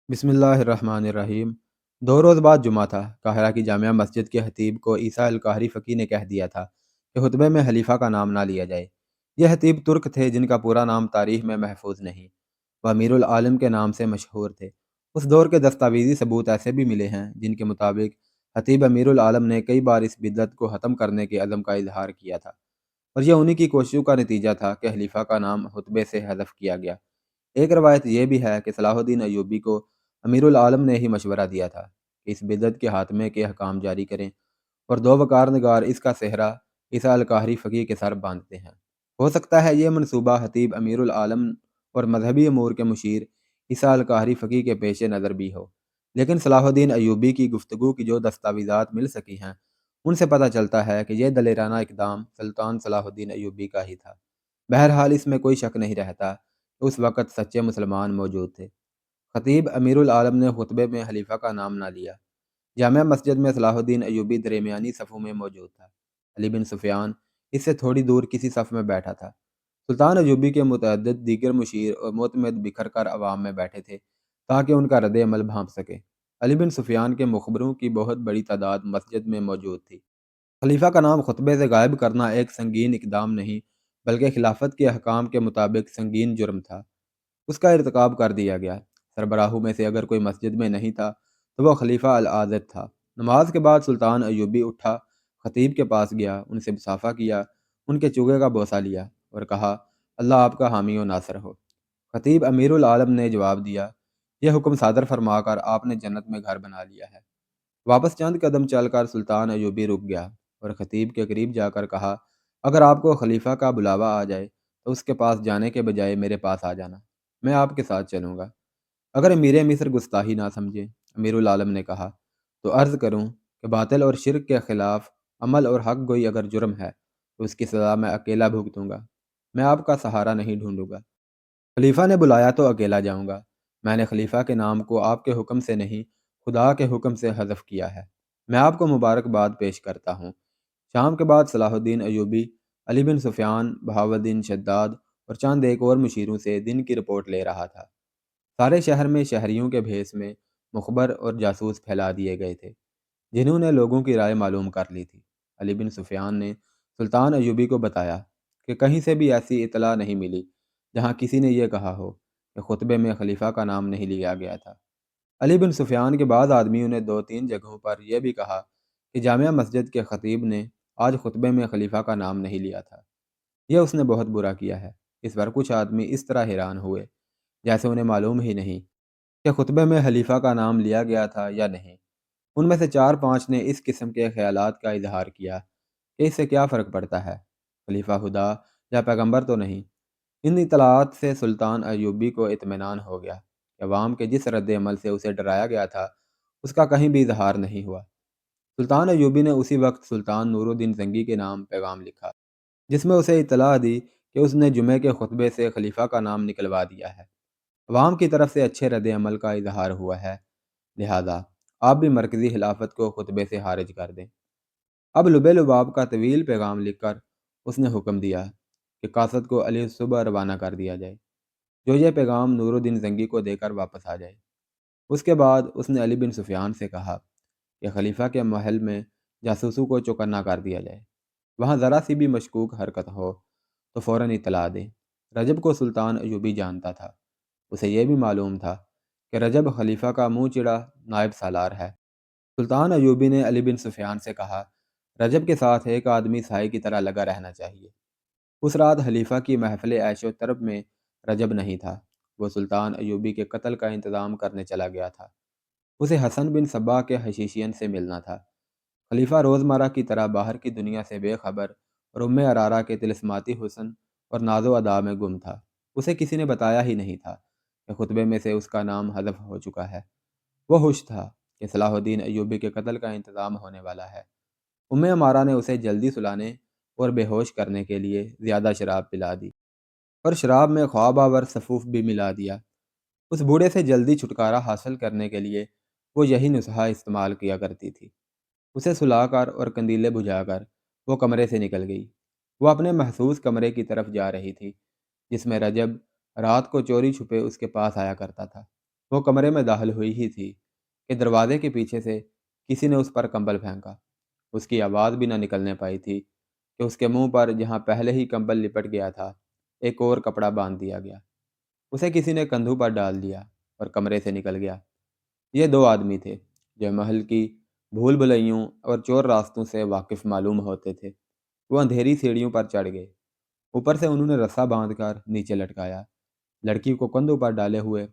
بسم اللہ الرحمن الرحیم۔ 2 روز بعد جمعہ تھا۔ قاہرہ کی جامعہ مسجد کے خطیب کو عیسیٰ القاہری فقی نے کہہ دیا تھا کہ خطبے میں خلیفہ کا نام نہ لیا جائے۔ یہ خطیب ترک تھے جن کا پورا نام تاریخ میں محفوظ نہیں۔ وہ امیر العالم کے نام سے مشہور تھے۔ اس دور کے دستاویزی ثبوت ایسے بھی ملے ہیں جن کے مطابق خطیب امیر العالم نے کئی بار اس بدعت کو ختم کرنے کے عزم کا اظہار کیا تھا، اور یہ انہی کی کوششوں کا نتیجہ تھا کہ خلیفہ کا نام خطبے سے حذف کیا گیا۔ ایک روایت یہ بھی ہے کہ صلاح الدین ایوبی کو امیر العالم نے ہی مشورہ دیا تھا کہ اس بدعت کے خاتمے کے احکام جاری کریں، اور دو وقار نگار اس کا صحرا عیسیٰ القاہری فقی کے سر باندھتے ہیں۔ ہو سکتا ہے یہ منصوبہ خطیب امیر العالم اور مذہبی امور کے مشیر عیسیٰ القاہری فقی کے پیش نظر بھی ہو، لیکن صلاح الدین ایوبی کی گفتگو کی جو دستاویزات مل سکی ہیں ان سے پتہ چلتا ہے کہ یہ دلیرانہ اقدام سلطان صلاح الدین ایوبی کا ہی تھا۔ بہرحال اس میں کوئی شک نہیں رہتا کہ اس وقت سچے مسلمان موجود تھے۔ خطیب امیر العالم نے خطبے میں خلیفہ کا نام نہ لیا۔ جامع مسجد میں صلاح الدین ایوبی درمیانی صفوں میں موجود تھا۔ علی بن سفیان اس سے تھوڑی دور کسی صف میں بیٹھا تھا۔ سلطان ایوبی کے متعدد دیگر مشیر اور معتمد بکھر کر عوام میں بیٹھے تھے تاکہ ان کا رد عمل بھانپ سکے۔ علی بن سفیان کے مخبروں کی بہت بڑی تعداد مسجد میں موجود تھی۔ خلیفہ کا نام خطبے سے غائب کرنا ایک سنگین اقدام نہیں بلکہ خلافت کے احکام کے مطابق سنگین جرم تھا۔ اس کا ارتکاب کر دیا گیا۔ سربراہوں میں سے اگر کوئی مسجد میں نہیں تھا تو وہ خلیفہ العاضد تھا۔ نماز کے بعد سلطان ایوبی اٹھا، خطیب کے پاس گیا، ان سے مصافحہ کیا، ان کے چوگے کا بوسہ لیا اور کہا، اللہ آپ کا حامی و ناصر ہو۔ خطیب امیر العالم نے جواب دیا، یہ حکم صادر فرما کر آپ نے جنت میں گھر بنا لیا ہے۔ واپس چند قدم چل کر سلطان ایوبی رک گیا اور خطیب کے قریب جا کر کہا، اگر آپ کو خلیفہ کا بلاوا آ جائے تو اس کے پاس جانے کے بجائے میرے پاس آ جانا، میں آپ کے ساتھ چلوں گا۔ اگر امیر مصر گستاخی نہ سمجھے، امیر العالم نے کہا، تو عرض کروں کہ باطل اور شرک کے خلاف عمل اور حق گوئی اگر جرم ہے تو اس کی سزا میں اکیلا بھگتوں گا، میں آپ کا سہارا نہیں ڈھونڈوں گا۔ خلیفہ نے بلایا تو اکیلا جاؤں گا۔ میں نے خلیفہ کے نام کو آپ کے حکم سے نہیں، خدا کے حکم سے حذف کیا ہے۔ میں آپ کو مبارکباد پیش کرتا ہوں۔ شام کے بعد صلاح الدین ایوبی علی بن سفیان، بہاؤالدین شداد اور چند ایک اور مشیروں سے دن کی رپورٹ لے رہا تھا۔ سارے شہر میں شہریوں کے بھیس میں مخبر اور جاسوس پھیلا دیے گئے تھے جنہوں نے لوگوں کی رائے معلوم کر لی تھی۔ علی بن سفیان نے سلطان ایوبی کو بتایا کہ کہیں سے بھی ایسی اطلاع نہیں ملی جہاں کسی نے یہ کہا ہو کہ خطبے میں خلیفہ کا نام نہیں لیا گیا تھا۔ علی بن سفیان کے بعد آدمیوں نے 2-3 جگہوں پر یہ بھی کہا کہ جامعہ مسجد کے خطیب نے آج خطبے میں خلیفہ کا نام نہیں لیا تھا، یہ اس نے بہت برا کیا ہے۔ اس پر کچھ آدمی اس طرح حیران ہوئے جیسے انہیں معلوم ہی نہیں کہ خطبے میں خلیفہ کا نام لیا گیا تھا یا نہیں۔ ان میں سے 4-5 نے اس قسم کے خیالات کا اظہار کیا کہ اس سے کیا فرق پڑتا ہے، خلیفہ خدا یا پیغمبر تو نہیں۔ ان اطلاعات سے سلطان ایوبی کو اطمینان ہو گیا کہ عوام کے جس رد عمل سے اسے ڈرایا گیا تھا اس کا کہیں بھی اظہار نہیں ہوا۔ سلطان ایوبی نے اسی وقت سلطان نور الدین زنگی کے نام پیغام لکھا جس میں اسے اطلاع دی کہ اس نے جمعے کے خطبے سے خلیفہ کا نام نکلوا دیا ہے۔ عوام کی طرف سے اچھے رد عمل کا اظہار ہوا ہے، لہذا آپ بھی مرکزی خلافت کو خطبے سے خارج کر دیں۔ اب لبے لباب کا طویل پیغام لکھ کر اس نے حکم دیا کہ قاصد کو علی صبح روانہ کر دیا جائے جو یہ پیغام نور الدین زنگی کو دے کر واپس آ جائے۔ اس کے بعد اس نے علی بن سفیان سے کہا کہ خلیفہ کے محل میں جاسوسوں کو چوکنا کر دیا جائے، وہاں ذرا سی بھی مشکوک حرکت ہو تو فوراً اطلاع دیں۔ رجب کو سلطان ایوبی جانتا تھا، اسے یہ بھی معلوم تھا کہ رجب خلیفہ کا منہ چڑا نائب سالار ہے۔ سلطان ایوبی نے علی بن سفیان سے کہا، رجب کے ساتھ ایک آدمی سائے کی طرح لگا رہنا چاہیے۔ اس رات خلیفہ کی محفل عیش و طرب میں رجب نہیں تھا، وہ سلطان ایوبی کے قتل کا انتظام کرنے چلا گیا تھا۔ اسے حسن بن صبا کے حشیشین سے ملنا تھا۔ خلیفہ روزمرہ کی طرح باہر کی دنیا سے بے خبر اور ام ارارہ کے طلسماتی حسن اور ناز و ادا میں گم تھا۔ اسے کسی نے بتایا ہی نہیں تھا کہ خطبے میں سے اس کا نام حذف ہو چکا ہے۔ وہ خوش تھا کہ صلاح الدین ایوبی کے قتل کا انتظام ہونے والا ہے۔ ام امارہ نے اسے جلدی سلانے اور بے ہوش کرنے کے لیے زیادہ شراب پلا دی، اور شراب میں خواب آور سفوف بھی ملا دیا۔ اس بوڑھے سے جلدی چھٹکارا حاصل کرنے کے لیے وہ یہی نسخہ استعمال کیا کرتی تھی۔ اسے سلا کر اور قندیلیں بجھا کر وہ کمرے سے نکل گئی۔ وہ اپنے محسوس کمرے کی طرف جا رہی تھی جس میں رجب رات کو چوری چھپے اس کے پاس آیا کرتا تھا۔ وہ کمرے میں داخل ہوئی ہی تھی کہ دروازے کے پیچھے سے کسی نے اس پر کمبل پھینکا۔ اس کی آواز بھی نہ نکلنے پائی تھی کہ اس کے منہ پر جہاں پہلے ہی کمبل لپٹ گیا تھا ایک اور کپڑا باندھ دیا گیا۔ اسے کسی نے کندھوں پر ڈال دیا اور کمرے سے نکل گیا۔ یہ دو آدمی تھے جو محل کی بھول بھلائیوں اور چور راستوں سے واقف معلوم ہوتے تھے۔ وہ اندھیری سیڑھیوں پر چڑھ گئے۔ اوپر سے انہوں نے رسا باندھ کر نیچے لٹکایا۔ لڑکی کو کندھوں پر ڈالے ہوئے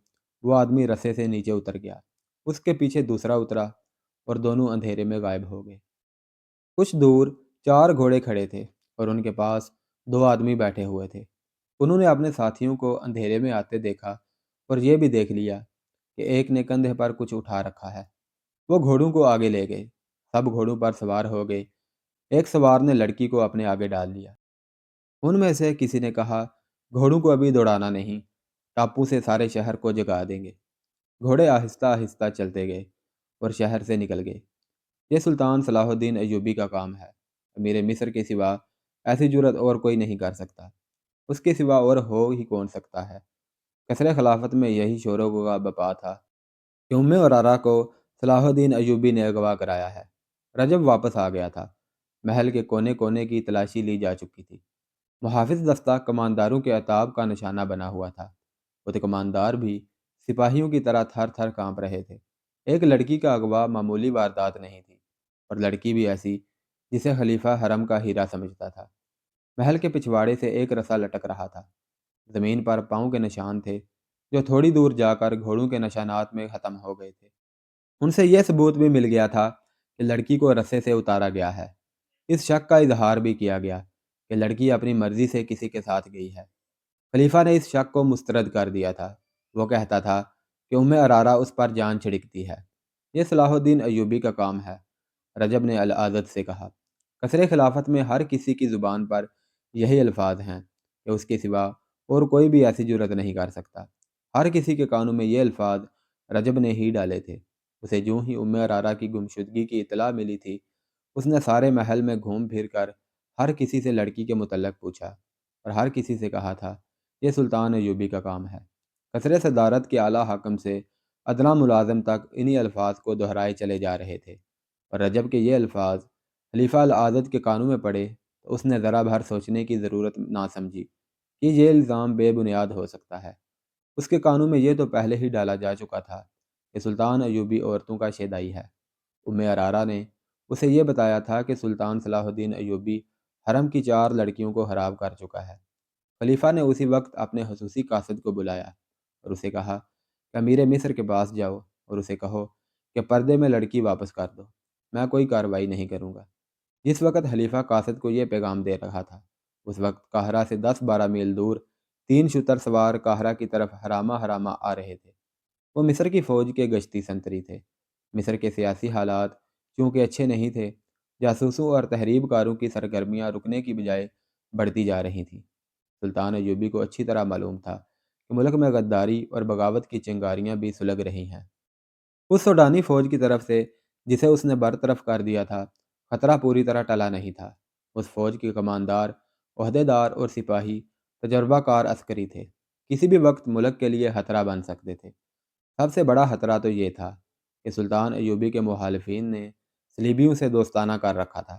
وہ آدمی رسے سے نیچے اتر گیا۔ اس کے پیچھے دوسرا اترا اور دونوں اندھیرے میں غائب ہو گئے۔ کچھ دور چار گھوڑے کھڑے تھے اور ان کے پاس دو آدمی بیٹھے ہوئے تھے۔ انہوں نے اپنے ساتھیوں کو اندھیرے میں آتے دیکھا اور یہ بھی دیکھ لیا کہ ایک نے کندھے پر کچھ اٹھا رکھا ہے۔ وہ گھوڑوں کو آگے لے گئے۔ سب گھوڑوں پر سوار ہو گئے۔ ایک سوار نے لڑکی کو اپنے آگے ڈال لیا۔ ان میں سے کسی نے کہا، گھوڑوں کو ابھی دوڑانا نہیں، ٹاپو سے سارے شہر کو جگا دیں گے۔ گھوڑے آہستہ آہستہ چلتے گئے اور شہر سے نکل گئے۔ یہ سلطان صلاح الدین ایوبی کا کام ہے۔ امیر مصر کے سوا ایسی جرت اور کوئی نہیں کر سکتا۔ اس کے سوا اور ہو ہی کون سکتا ہے۔ کثر خلافت میں یہی شور و غبار بپا تھا کہ اور آرا کو صلاح الدین ایوبی نے اغوا کرایا ہے۔ رجب واپس آ گیا تھا۔ محل کے کونے کونے کی تلاشی لی جا چکی تھی۔ محافظ دستہ کمانداروں کے عتاب کا نشانہ بنا ہوا تھا۔ وہ کماندار بھی سپاہیوں کی طرح تھر تھر کانپ رہے تھے۔ ایک لڑکی کا اغوا معمولی واردات نہیں تھی، اور لڑکی بھی ایسی جسے خلیفہ حرم کا ہیرا سمجھتا تھا۔ محل کے پچھواڑے سے ایک رسا لٹک رہا تھا۔ زمین پر پاؤں کے نشان تھے جو تھوڑی دور جا کر گھوڑوں کے نشانات میں ختم ہو گئے تھے۔ ان سے یہ ثبوت بھی مل گیا تھا کہ لڑکی کو رسے سے اتارا گیا ہے۔ اس شک کا اظہار بھی کیا گیا کہ لڑکی اپنی مرضی سے کسی کے ساتھ گئی ہے۔ خلیفہ نے اس شک کو مسترد کر دیا تھا۔ وہ کہتا تھا کہ ارارا اس پر جان چھڑکتی ہے۔ یہ صلاح الدین ایوبی کا کام ہے۔ رجب نے العادت سے کہا، قصر خلافت میں ہر کسی کی زبان پر یہی الفاظ ہیں کہ اس کے سوا اور کوئی بھی ایسی جرت نہیں کر سکتا۔ ہر کسی کے کانوں میں یہ الفاظ رجب نے ہی ڈالے تھے۔ اسے جو ہی ارارا کی گمشدگی کی اطلاع ملی تھی، اس نے سارے محل میں گھوم پھر کر ہر کسی سے لڑکی کے متعلق پوچھا اور ہر کسی سے کہا تھا، یہ سلطان ایوبی کا کام ہے۔ قصر صدارت کے اعلیٰ حاکم سے ادنا ملازم تک انہی الفاظ کو دہرائے چلے جا رہے تھے، اور رجب کے یہ الفاظ خلیفہ العادت کے کانوں میں پڑے تو اس نے ذرا بھر سوچنے کی ضرورت نہ سمجھی کہ یہ الزام بے بنیاد ہو سکتا ہے۔ اس کے کانوں میں یہ تو پہلے ہی ڈالا جا چکا تھا کہ سلطان ایوبی عورتوں کا شیدائی ہے۔ ارارا نے اسے یہ بتایا تھا کہ سلطان صلاح الدین ایوبی حرم کی 4 لڑکیوں کو خراب کر چکا ہے۔ خلیفہ نے اسی وقت اپنے خصوصی قاصد کو بلایا اور اسے کہا کہ امیر مصر کے پاس جاؤ اور اسے کہو کہ پردے میں لڑکی واپس کر دو، میں کوئی کارروائی نہیں کروں گا۔ جس وقت خلیفہ قاصد کو یہ پیغام دے رہا تھا، اس وقت قاہرہ سے 10-12 میل دور 3 شتر سوار قاہرہ کی طرف حرامہ حرامہ آ رہے تھے۔ وہ مصر کی فوج کے گشتی سنتری تھے۔ مصر کے سیاسی حالات چونکہ اچھے نہیں تھے، جاسوسوں اور تحریب کاروں کی سرگرمیاں رکنے کی بجائے بڑھتی جا رہی تھیں۔ سلطان ایوبی کو اچھی طرح معلوم تھا کہ ملک میں غداری اور بغاوت کی چنگاریاں بھی سلگ رہی ہیں۔ اس سوڈانی فوج کی طرف سے جسے اس نے برطرف کر دیا تھا، خطرہ پوری طرح ٹلا نہیں تھا۔ اس فوج کے کماندار، عہدیدار اور سپاہی تجربہ کار عسکری تھے، کسی بھی وقت ملک کے لیے خطرہ بن سکتے تھے۔ سب سے بڑا خطرہ تو یہ تھا کہ سلطان ایوبی کے مخالفین نے صلیبیوں سے دوستانہ کر رکھا تھا۔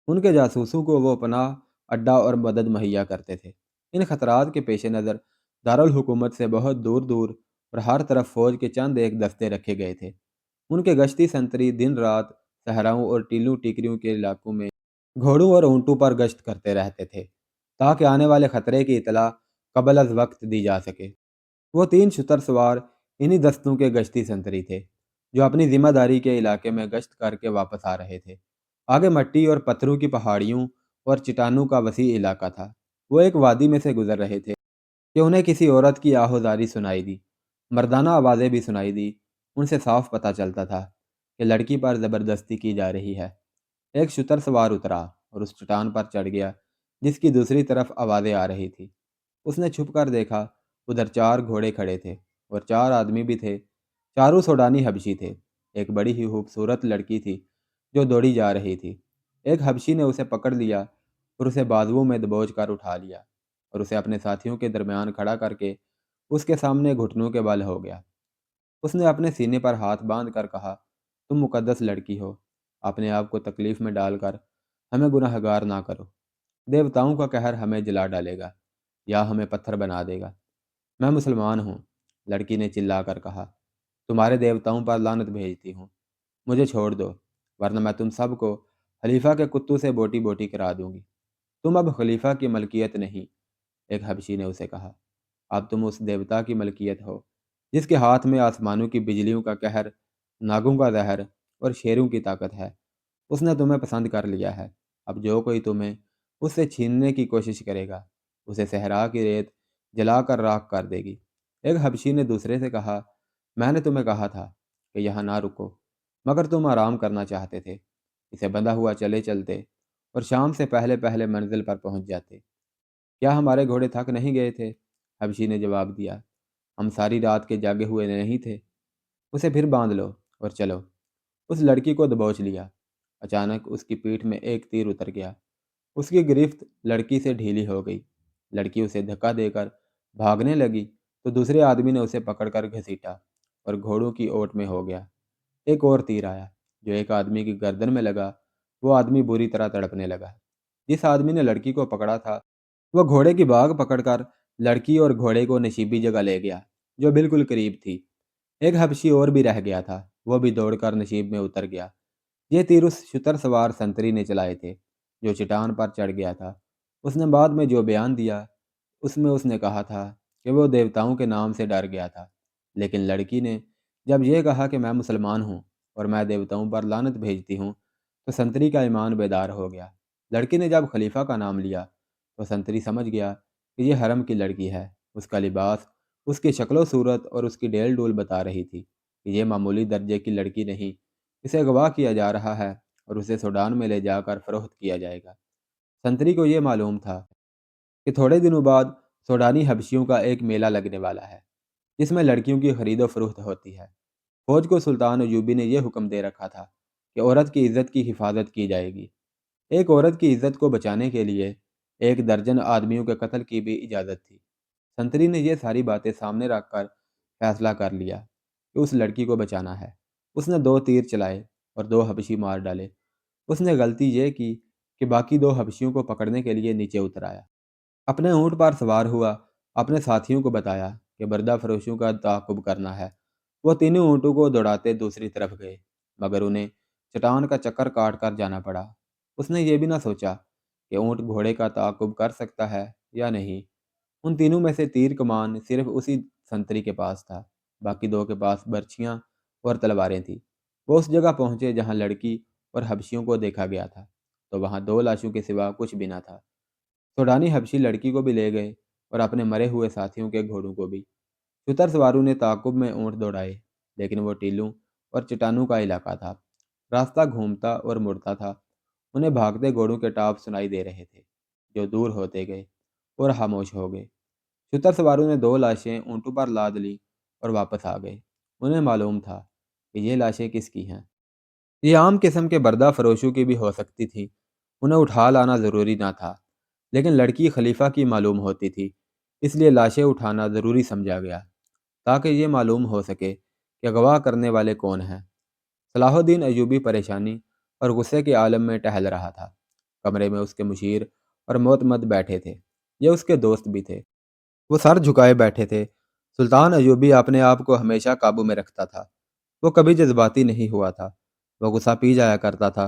ان کے جاسوسوں کو وہ پناہ اڈا اور مدد مہیا کرتے تھے۔ ان خطرات کے پیش نظر دارالحکومت سے بہت دور دور اور ہر طرف فوج کے چند ایک دستے رکھے گئے تھے۔ ان کے گشتی سنتری دن رات صحراؤں اور ٹیلوں ٹیکریوں کے علاقوں میں گھوڑوں اور اونٹوں پر گشت کرتے رہتے تھے تاکہ آنے والے خطرے کی اطلاع قبل از وقت دی جا سکے۔ وہ 3 شتر سوار انہی دستوں کے گشتی سنتری تھے جو اپنی ذمہ داری کے علاقے میں گشت کر کے واپس آ رہے تھے۔ آگے مٹی اور پتھروں کی پہاڑیوں اور چٹانوں کا وسیع علاقہ تھا۔ وہ ایک وادی میں سے گزر رہے تھے کہ انہیں کسی عورت کی آہوزاری سنائی دی۔ مردانہ آوازیں بھی سنائی دی۔ ان سے صاف پتہ چلتا تھا کہ لڑکی پر زبردستی کی جا رہی ہے۔ ایک شتر سوار اترا اور اس چٹان پر چڑھ گیا جس کی دوسری طرف آوازیں آ رہی تھی۔ اس نے چھپ کر دیکھا، ادھر 4 گھوڑے کھڑے تھے اور 4 آدمی بھی تھے۔ چاروں سوڈانی حبشی تھے۔ ایک بڑی ہی خوبصورت لڑکی تھی جو دوڑی جا رہی تھی۔ ایک حبشی نے اسے پکڑ لیا اور اسے بازوؤں میں دبوچ کر اٹھا لیا اور اسے اپنے ساتھیوں کے درمیان کھڑا کر کے اس کے سامنے گھٹنوں کے بل ہو گیا۔ اس نے اپنے سینے پر ہاتھ باندھ کر کہا، تم مقدس لڑکی ہو، اپنے آپ کو تکلیف میں ڈال کر ہمیں گناہگار نہ کرو۔ دیوتاؤں کا قہر ہمیں جلا ڈالے گا یا ہمیں پتھر بنا دے گا۔ میں مسلمان ہوں، لڑکی نے چلا کر کہا، تمہارے دیوتاؤں پر لعنت بھیجتی ہوں، مجھے چھوڑ دو، ورنہ میں تم سب کو خلیفہ کے کتوں سے بوٹی بوٹی کرا دوں گی۔ تم اب خلیفہ کی ملکیت نہیں، ایک حبشی نے اسے کہا، اب تم اس دیوتا کی ملکیت ہو جس کے ہاتھ میں آسمانوں کی بجلیوں کا قہر، ناگوں کا زہر اور شیروں کی طاقت ہے۔ اس نے تمہیں پسند کر لیا ہے، اب جو کوئی تمہیں اس سے چھیننے کی کوشش کرے گا اسے صحرا کی ریت جلا کر راکھ کر دے گی۔ ایک حبشی نے دوسرے سے کہا، میں نے تمہیں کہا تھا کہ یہاں نہ رکو، مگر تم آرام کرنا چاہتے تھے، اسے بندھا ہوا چلے چلتے اور شام سے پہلے پہلے منزل پر پہنچ جاتے۔ کیا ہمارے گھوڑے تھک نہیں گئے تھے؟ حبشی نے جواب دیا، ہم ساری رات کے جاگے ہوئے نہیں تھے۔ اسے پھر باندھ لو اور چلو۔ اس لڑکی کو دبوچ لیا۔ اچانک اس کی پیٹھ میں ایک تیر اتر گیا۔ اس کی گرفت لڑکی سے ڈھیلی ہو گئی۔ لڑکی اسے دھکا دے کر بھاگنے لگی تو دوسرے آدمی نے اسے پکڑ کر گھسیٹا اور گھوڑوں کی اوٹ میں ہو گیا۔ ایک اور تیر آیا جو ایک آدمی کی گردن میں لگا۔ وہ آدمی بری طرح تڑپنے لگا۔ جس آدمی نے لڑکی کو پکڑا تھا وہ گھوڑے کی باگ پکڑ کر لڑکی اور گھوڑے کو نشیبی جگہ لے گیا جو بالکل قریب تھی۔ ایک حبشی اور بھی رہ گیا تھا، وہ بھی دوڑ کر نشیب میں اتر گیا۔ یہ تیر اس شتر سوار سنتری نے چلائے تھے جو چٹان پر چڑھ گیا تھا۔ اس نے بعد میں جو بیان دیا اس نے کہا تھا کہ وہ دیوتاؤں کے نام سے ڈر گیا تھا، لیکن لڑکی نے جب یہ کہا کہ میں مسلمان ہوں اور میں دیوتاؤں پر لعنت بھیجتی ہوں تو سنتری کا ایمان بیدار ہو گیا۔ لڑکی نے جب خلیفہ کا نام لیا تو سنتری سمجھ گیا کہ یہ حرم کی لڑکی ہے۔ اس کا لباس، اس کی شکل و صورت اور اس کی ڈیل ڈول بتا رہی تھی کہ یہ معمولی درجے کی لڑکی نہیں، اسے اغوا کیا جا رہا ہے اور اسے سوڈان میں لے جا کر فروخت کیا جائے گا۔ سنتری کو یہ معلوم تھا کہ تھوڑے دنوں بعد سوڈانی حبشیوں کا ایک میلہ لگنے والا ہے جس میں لڑکیوں کی خرید و فروخت ہوتی ہے۔ فوج کو سلطان ایوبی نے یہ حکم دے رکھا تھا کہ عورت کی عزت کی حفاظت کی جائے گی۔ ایک عورت کی عزت کو بچانے کے لیے 1 درجن آدمیوں کے قتل کی بھی اجازت تھی۔ سنتری نے یہ ساری باتیں سامنے رکھ کر فیصلہ کر لیا کہ اس لڑکی کو بچانا ہے۔ اس نے 2 تیر چلائے اور 2 حبشی مار ڈالے۔ اس نے غلطی یہ کی کہ باقی 2 حبشیوں کو پکڑنے کے لیے نیچے اتر آیا۔ اپنے اونٹ پر سوار ہوا، اپنے ساتھیوں کو بتایا کہ بردہ فروشوں کا تعاقب کرنا ہے۔ وہ تینوں اونٹوں کو دوڑاتے دوسری طرف گئے، مگر انہیں چٹان کا چکر کاٹ کر جانا پڑا۔ اس نے یہ بھی نہ سوچا کہ اونٹ گھوڑے کا تعاقب کر سکتا ہے یا نہیں۔ ان تینوں میں سے تیر کمان صرف اسی سنتری کے پاس تھا، باقی 2 کے پاس برچھیاں اور تلواریں تھیں۔ وہ اس جگہ پہنچے جہاں لڑکی اور حبشیوں کو دیکھا گیا تھا، تو وہاں 2 لاشوں کے سوا کچھ بھی نہ تھا۔ سوڈانی حبشی لڑکی کو بھی لے گئے اور اپنے مرے ہوئے ساتھیوں کے گھوڑوں کو بھی۔ شتر سواروں نے تعاقب میں اونٹ دوڑائے، لیکن وہ ٹیلوں اور چٹانوں کا علاقہ تھا، راستہ گھومتا اور مڑتا تھا۔ انہیں بھاگتے گھوڑوں کے ٹاپ سنائی دے رہے تھے جو دور ہوتے گئے اور خاموش ہو گئے۔ شتر سواروں نے 2 لاشیں اونٹوں پر لاد لی اور واپس آ گئے۔ انہیں معلوم تھا کہ یہ لاشیں کس کی ہیں۔ یہ عام قسم کے بردہ فروشوں کی بھی ہو سکتی تھی، انہیں اٹھا لانا ضروری نہ تھا، لیکن لڑکی خلیفہ کی معلوم ہوتی تھی، اس لیے لاشیں اٹھانا ضروری سمجھا گیا تاکہ یہ معلوم ہو سکے کہ اغوا کرنے والے کون ہیں۔ صلاح الدین ایوبی پریشانی اور غصے کے عالم میں ٹہل رہا تھا۔ کمرے میں اس کے مشیر اور معتمد بیٹھے تھے، یہ اس کے دوست بھی تھے۔ وہ سر جھکائے بیٹھے تھے۔ سلطان ایوبی اپنے آپ کو ہمیشہ قابو میں رکھتا تھا، وہ کبھی جذباتی نہیں ہوا تھا۔ وہ غصہ پی جایا کرتا تھا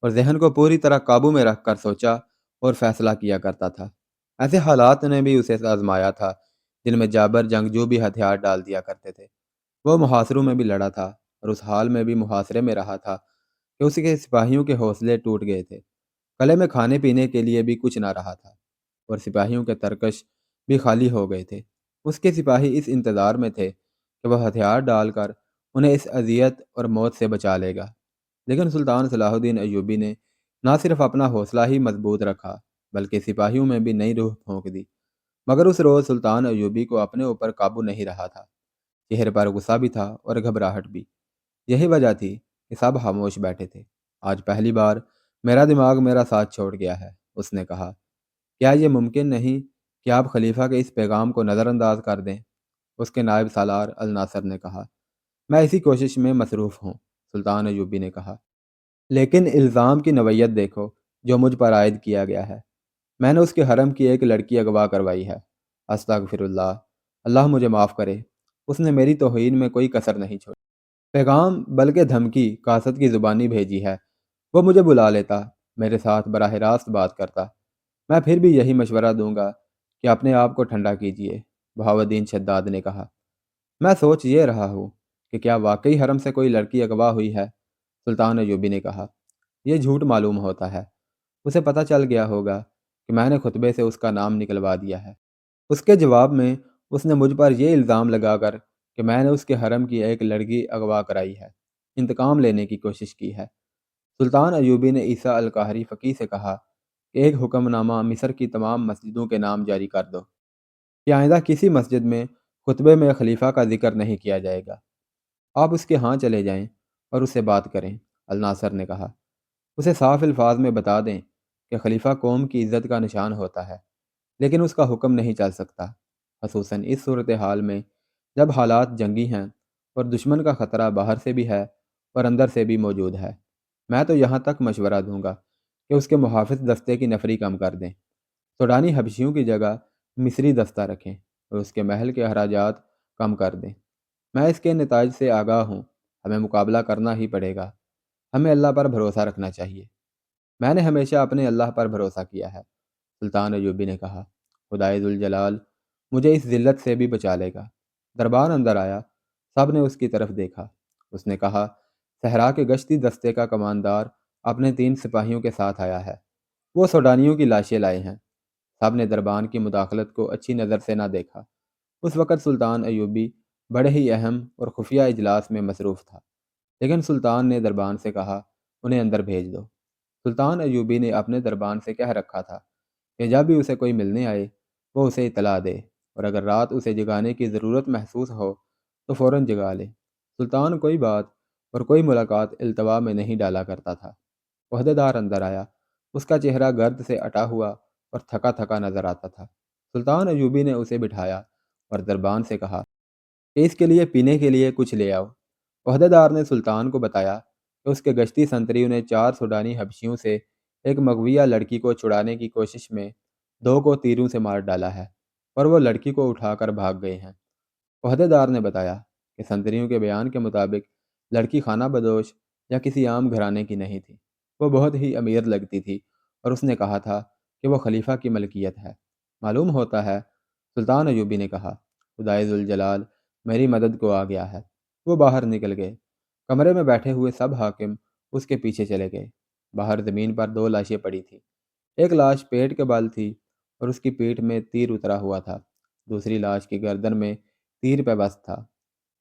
اور ذہن کو پوری طرح قابو میں رکھ کر سوچا اور فیصلہ کیا کرتا تھا۔ ایسے حالات نے بھی اسے آزمایا تھا جن میں جابر جنگجو بھی ہتھیار ڈال دیا کرتے تھے۔ وہ محاصروں میں بھی لڑا تھا اور اس حال میں بھی محاصرے میں رہا تھا کہ اس کے سپاہیوں کے حوصلے ٹوٹ گئے تھے، قلعے میں کھانے پینے کے لیے بھی کچھ نہ رہا تھا اور سپاہیوں کے ترکش بھی خالی ہو گئے تھے۔ اس کے سپاہی اس انتظار میں تھے کہ وہ ہتھیار ڈال کر انہیں اس اذیت اور موت سے بچا لے گا۔ لیکن سلطان صلاح الدین ایوبی نے نہ صرف اپنا حوصلہ ہی مضبوط رکھا بلکہ سپاہیوں میں بھی نئی روح پھونک دی۔ مگر اس روز سلطان ایوبی کو اپنے اوپر قابو نہیں رہا تھا، چہرے پر غصہ بھی تھا اور گھبراہٹ بھی۔ یہی وجہ تھی کہ سب خاموش بیٹھے تھے۔ آج پہلی بار میرا دماغ میرا ساتھ چھوڑ گیا ہے، اس نے کہا۔ کیا یہ ممکن نہیں کہ آپ خلیفہ کے اس پیغام کو نظر انداز کر دیں؟ اس کے نائب سالار الناصر نے کہا۔ میں اسی کوشش میں مصروف ہوں، سلطان ایوبی نے کہا۔ لیکن الزام کی نوعیت دیکھو جو مجھ پر عائد کیا گیا ہے۔ میں نے اس کے حرم کی ایک لڑکی اغوا کروائی ہے۔ استغفر اللہ، اللہ مجھے معاف کرے۔ اس نے میری توہین میں کوئی کسر نہیں چھوڑی۔ پیغام بلکہ دھمکی قاصد کی زبانی بھیجی ہے۔ وہ مجھے بلا لیتا، میرے ساتھ براہ راست بات کرتا۔ میں پھر بھی یہی مشورہ دوں گا کہ اپنے آپ کو ٹھنڈا کیجیے، بہاؤالدین شداد نے کہا۔ میں سوچ یہ رہا ہوں کہ کیا واقعی حرم سے کوئی لڑکی اغوا ہوئی ہے، سلطان ایوبی نے کہا۔ یہ جھوٹ معلوم ہوتا ہے۔ اسے پتہ چل گیا ہوگا کہ میں نے خطبے سے اس کا نام نکلوا دیا ہے۔ اس کے جواب میں اس نے مجھ پر یہ الزام لگا کر کہ میں نے اس کے حرم کی ایک لڑکی اغوا کرائی ہے، انتقام لینے کی کوشش کی ہے۔ سلطان ایوبی نے عیسیٰ القاہری فقیہ سے کہا کہ ایک حکم نامہ مصر کی تمام مسجدوں کے نام جاری کر دو کہ آئندہ کسی مسجد میں خطبے میں خلیفہ کا ذکر نہیں کیا جائے گا۔ آپ اس کے ہاں چلے جائیں اور اس سے بات کریں، الناصر نے کہا۔ اسے صاف الفاظ میں بتا دیں کہ خلیفہ قوم کی عزت کا نشان ہوتا ہے، لیکن اس کا حکم نہیں چل سکتا، خصوصاً اس صورتحال میں جب حالات جنگی ہیں اور دشمن کا خطرہ باہر سے بھی ہے اور اندر سے بھی موجود ہے۔ میں تو یہاں تک مشورہ دوں گا کہ اس کے محافظ دستے کی نفری کم کر دیں، سوڈانی حبشیوں کی جگہ مصری دستہ رکھیں اور اس کے محل کے اخراجات کم کر دیں۔ میں اس کے نتائج سے آگاہ ہوں، ہمیں مقابلہ کرنا ہی پڑے گا۔ ہمیں اللہ پر بھروسہ رکھنا چاہیے۔ میں نے ہمیشہ اپنے اللہ پر بھروسہ کیا ہے، سلطان ایوبی نے کہا۔ خدائے ذوالجلال مجھے اس ذلت سے بھی بچا لے گا۔ دربار اندر آیا، سب نے اس کی طرف دیکھا۔ اس نے کہا، صحرا کے گشتی دستے کا کماندار اپنے 3 سپاہیوں کے ساتھ آیا ہے۔ وہ سوڈانیوں کی لاشیں لائے ہیں۔ سب نے دربان کی مداخلت کو اچھی نظر سے نہ دیکھا۔ اس وقت سلطان ایوبی بڑے ہی اہم اور خفیہ اجلاس میں مصروف تھا، لیکن سلطان نے دربان سے کہا، انہیں اندر بھیج دو۔ سلطان ایوبی نے اپنے دربان سے کہہ رکھا تھا کہ جب بھی اسے کوئی ملنے آئے وہ اسے اطلاع دے، اور اگر رات اسے جگانے کی ضرورت محسوس ہو تو فوراً جگا لے۔ سلطان کوئی بات اور کوئی ملاقات التوا میں نہیں ڈالا کرتا تھا۔ عہدیدار اندر آیا، اس کا چہرہ گرد سے اٹا ہوا اور تھکا تھکا نظر آتا تھا۔ سلطان ایوبی نے اسے بٹھایا اور دربان سے کہا کہ اس کے لیے پینے کے لیے کچھ لے آؤ۔ عہدیدار نے سلطان کو بتایا کہ اس کے گشتی سنتریوں نے 4 سوڈانی حبشیوں سے ایک مغویہ لڑکی کو چھڑانے کی کوشش میں 2 کو تیروں سے مار ڈالا ہے اور وہ لڑکی کو اٹھا کر بھاگ گئے ہیں۔ عہدیدار نے بتایا کہ سنتریوں کے بیان کے مطابق لڑکی خانہ بدوش یا کسی عام گھرانے کی نہیں تھی، وہ بہت ہی امیر لگتی تھی اور اس نے کہا تھا کہ وہ خلیفہ کی ملکیت ہے۔ معلوم ہوتا ہے، سلطان ایوبی نے کہا، خدائے ذوالجلال میری مدد کو آ گیا ہے۔ وہ باہر نکل گئے۔ کمرے میں بیٹھے ہوئے سب حاکم اس کے پیچھے چلے گئے۔ باہر زمین پر 2 لاشیں پڑی تھیں۔ ایک لاش پیٹ کے بل تھی اور اس کی پیٹھ میں تیر اترا ہوا تھا۔ دوسری لاش کی گردن میں تیر پیوست تھا۔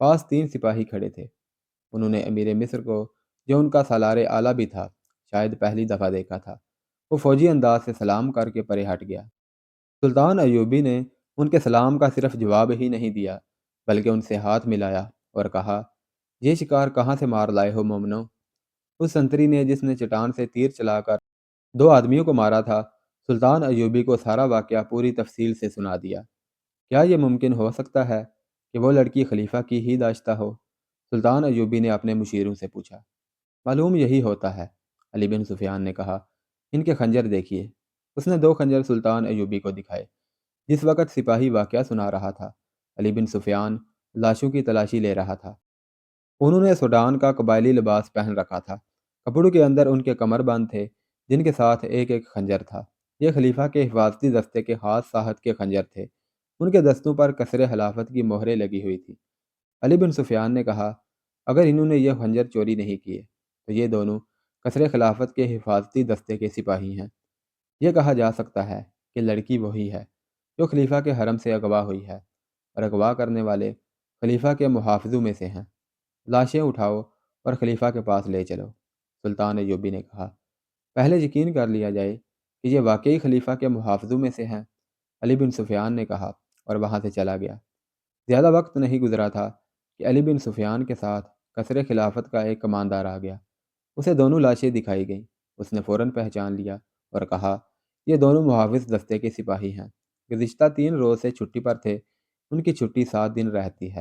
پاس 3 سپاہی کھڑے تھے۔ انہوں نے امیر مصر کو، جو ان کا سالار اعلیٰ بھی تھا، شاید پہلی دفعہ دیکھا تھا۔ وہ فوجی انداز سے سلام کر کے پرے ہٹ گیا۔ سلطان ایوبی نے ان کے سلام کا صرف جواب ہی نہیں دیا، بلکہ ان سے ہاتھ ملایا اور کہا، یہ شکار کہاں سے مار لائے ہو مومنو؟ اس سنتری نے جس نے چٹان سے تیر چلا کر 2 آدمیوں کو مارا تھا، سلطان ایوبی کو سارا واقعہ پوری تفصیل سے سنا دیا۔ کیا یہ ممکن ہو سکتا ہے کہ وہ لڑکی خلیفہ کی ہی داشتہ ہو؟ سلطان ایوبی نے اپنے مشیروں سے پوچھا۔ معلوم یہی ہوتا ہے، علی بن سفیان نے کہا۔ ان کے خنجر دیکھیے۔ اس نے 2 خنجر سلطان ایوبی کو دکھائے۔ جس وقت سپاہی واقعہ سنا رہا تھا، علی بن سفیان لاشوں کی تلاشی لے رہا تھا۔ انہوں نے سوڈان کا قبائلی لباس پہن رکھا تھا۔ کپڑوں کے اندر ان کے کمر بند تھے، جن کے ساتھ ایک ایک خنجر تھا۔ یہ خلیفہ کے حفاظتی دستے کے خاص ساحت کے خنجر تھے۔ ان کے دستوں پر کسر خلافت کی مہریں لگی ہوئی تھی۔ علی بن سفیان نے کہا، اگر انہوں نے یہ خنجر چوری نہیں کیے تو یہ دونوں کسر خلافت کے حفاظتی دستے کے سپاہی ہیں۔ یہ کہا جا سکتا ہے کہ لڑکی وہی ہے جو خلیفہ کے حرم سے اغوا ہوئی ہے، اور اغوا کرنے والے خلیفہ کے محافظوں میں سے ہیں۔ لاشیں اٹھاؤ اور خلیفہ کے پاس لے چلو، سلطان ایوبی نے کہا۔ پہلے یقین کر لیا جائے کہ یہ واقعی خلیفہ کے محافظوں میں سے ہیں، علی بن سفیان نے کہا، اور وہاں سے چلا گیا۔ زیادہ وقت نہیں گزرا تھا کہ علی بن سفیان کے ساتھ کسر خلافت کا ایک کماندار آ گیا۔ اسے دونوں لاشیں دکھائی گئیں۔ اس نے فوراً پہچان لیا اور کہا، یہ دونوں محافظ دستے کے سپاہی ہیں۔ گزشتہ 3 روز سے چھٹی پر تھے۔ ان کی چھٹی 7 دن رہتی ہے۔